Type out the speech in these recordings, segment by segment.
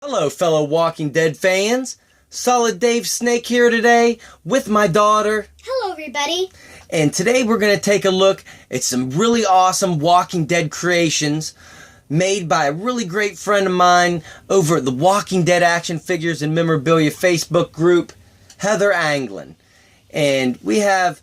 Hello, fellow Walking Dead fans. Solid Dave Snake here today with my daughter. Hello, everybody. And today we're going to take a look at some really awesome Walking Dead creations made by a really great friend of mine over at the Walking Dead Action Figures and Memorabilia Facebook group, Heather Anglin. And we have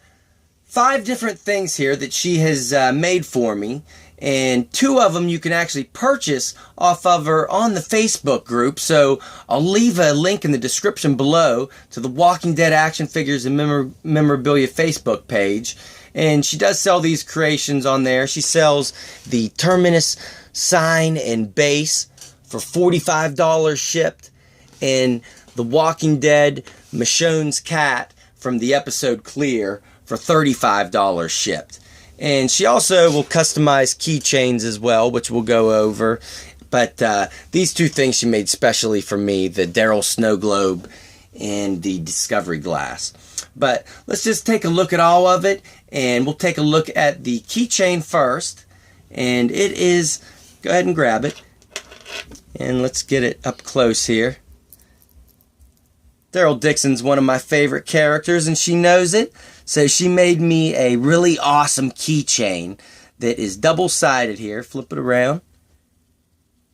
5 different things here that she has made for me. And 2 of them you can actually purchase off of her on the Facebook group. So I'll leave a link in the description below to the Walking Dead Action Figures and Memorabilia Facebook page. And she does sell these creations on there. She sells the Terminus sign and base for $45 shipped. And the Walking Dead Michonne's cat from the episode Clear for $35 shipped. And she also will customize keychains as well, which we'll go over. But these 2 things she made specially for me, the Daryl Snow Globe and the Discovery Glass. But let's just take a look at all of it, and we'll take a look at the keychain first. And it is, go ahead and grab it, and let's get it up close here. Daryl Dixon's one of my favorite characters, and she knows it. So she made me a really awesome keychain that is double-sided here. Flip it around.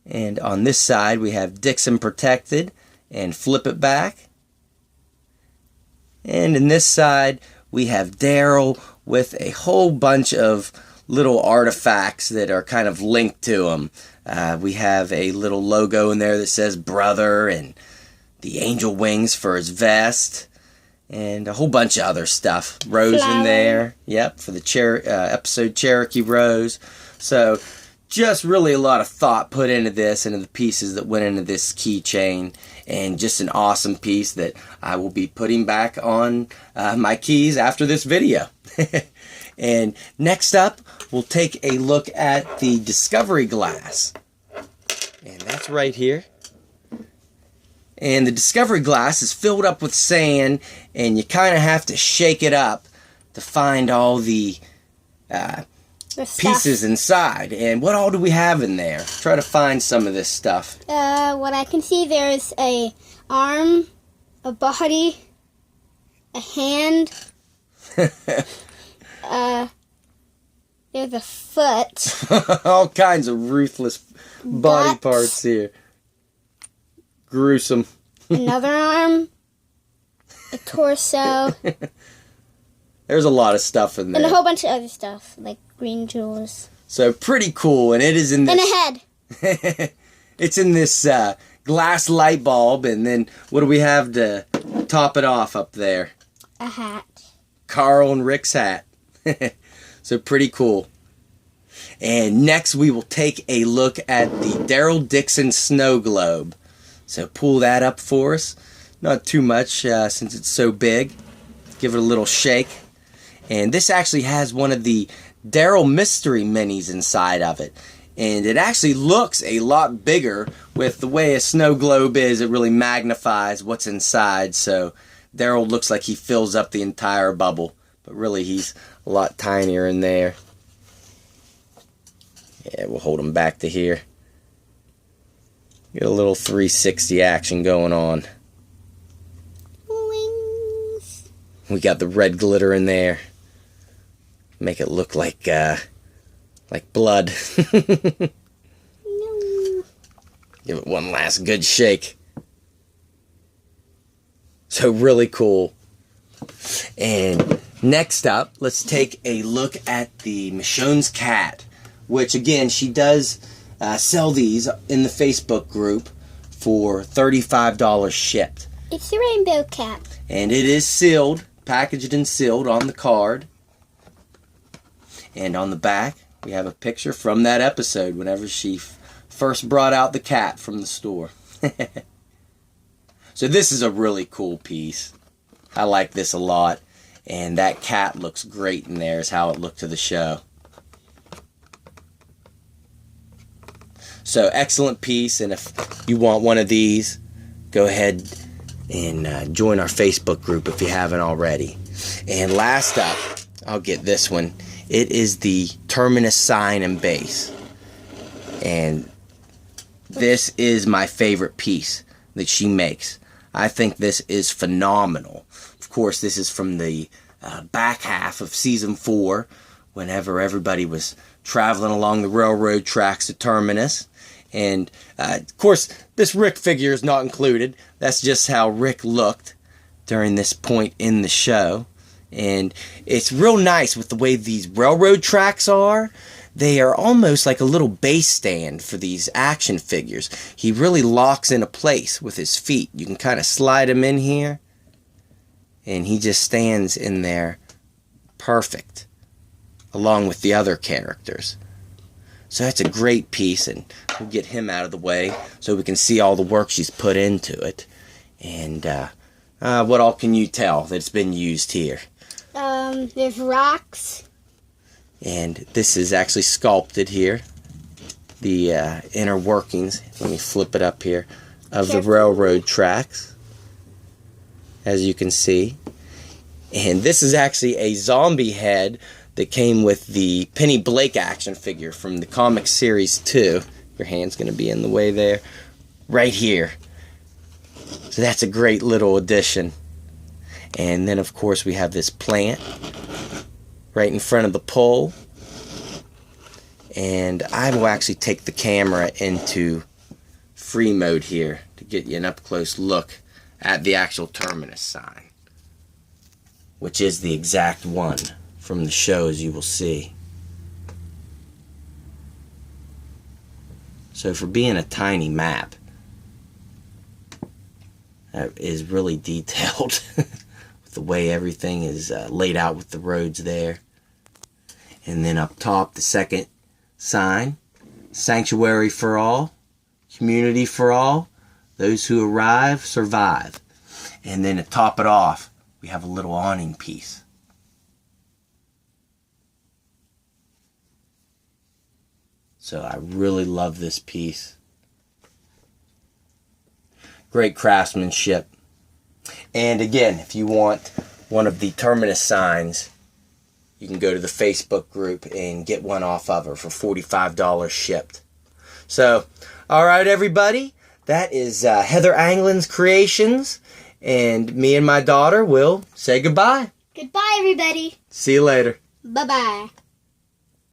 And on this side we have Dixon protected, and flip it back. And in this side we have Daryl with a whole bunch of little artifacts that are kind of linked to him. We have a little logo in there that says brother, and the angel wings for his vest. And a whole bunch of other stuff. Rose in there. Yep, for the episode Cherokee Rose. So, just really a lot of thought put into this, into the pieces that went into this keychain. And just an awesome piece that I will be putting back on my keys after this video. And next up, we'll take a look at the Discovery Glass. And that's right here. And the Discovery Glass is filled up with sand, and you kind of have to shake it up to find all the pieces inside. And what all do we have in there? Try to find some of this stuff. What I can see, there's a arm, a body, a hand, there's a foot. All kinds of ruthless body parts here. Gruesome. Another arm, a torso. There's a lot of stuff in there. And a whole bunch of other stuff, like green jewels. So pretty cool, and it is in this... And a head. It's in this glass light bulb, and then what do we have to top it off up there? A hat. Carl and Rick's hat. So pretty cool. And next we will take a look at the Daryl Dixon Snow Globe. So pull that up for us. Not too much since it's so big. Give it a little shake. And this actually has one of the Daryl Mystery Minis inside of it. And it actually looks a lot bigger with the way a snow globe is. It really magnifies what's inside. So Daryl looks like he fills up the entire bubble. But really he's a lot tinier in there. Yeah, we'll hold him back to here. Get a little 360 action going on. Wings. We got the red glitter in there. Make it look like blood. No. Give it one last good shake. So really cool. And next up, let's take a look at the Michonne's cat, which again, she does sell these in the Facebook group for $35 shipped. It's the rainbow cat. And it is sealed, packaged and sealed on the card. And on the back, we have a picture from that episode whenever she first brought out the cat from the store. So this is a really cool piece. I like this a lot. And that cat looks great in there, is how it looked to the show. So excellent piece, and if you want one of these, go ahead and join our Facebook group if you haven't already. And last up, I'll get this one. It is the Terminus sign and base. And This is my favorite piece that she makes. I think this is phenomenal. Of course, this is from the back half of season 4, whenever everybody was traveling along the railroad tracks to Terminus. And, of course, this Rick figure is not included. That's just how Rick looked during this point in the show. And it's real nice with the way these railroad tracks are. They are almost like a little base stand for these action figures. He really locks into place with his feet. You can kind of slide him in here, and he just stands in there perfect, along with the other characters. So that's a great piece, and we'll get him out of the way so we can see all the work she's put into it. And what all can you tell that's been used here? There's rocks. And this is actually sculpted here. The inner workings, let me flip it up here, of the railroad tracks, as you can see. And this is actually a zombie head that came with the Penny Blake action figure from the comic series 2. Your hand's going to be in the way there. Right here. So that's a great little addition. And then, of course, we have this plant right in front of the pole. And I will actually take the camera into free mode here to get you an up-close look at the actual Terminus sign, which is the exact one from the show, as you will see. So for being a tiny map, that is really detailed with the way everything is laid out with the roads there. And then up top, the second sign, sanctuary for all, community for all, those who arrive survive. And then to top it off, we have a little awning piece. So I really love this piece. Great craftsmanship. And again, if you want one of the Terminus signs, you can go to the Facebook group and get one off of her for $45 shipped. So, alright everybody, that is Heather Anglin's Creations, and me and my daughter will say goodbye. Goodbye, everybody. See you later. Bye-bye.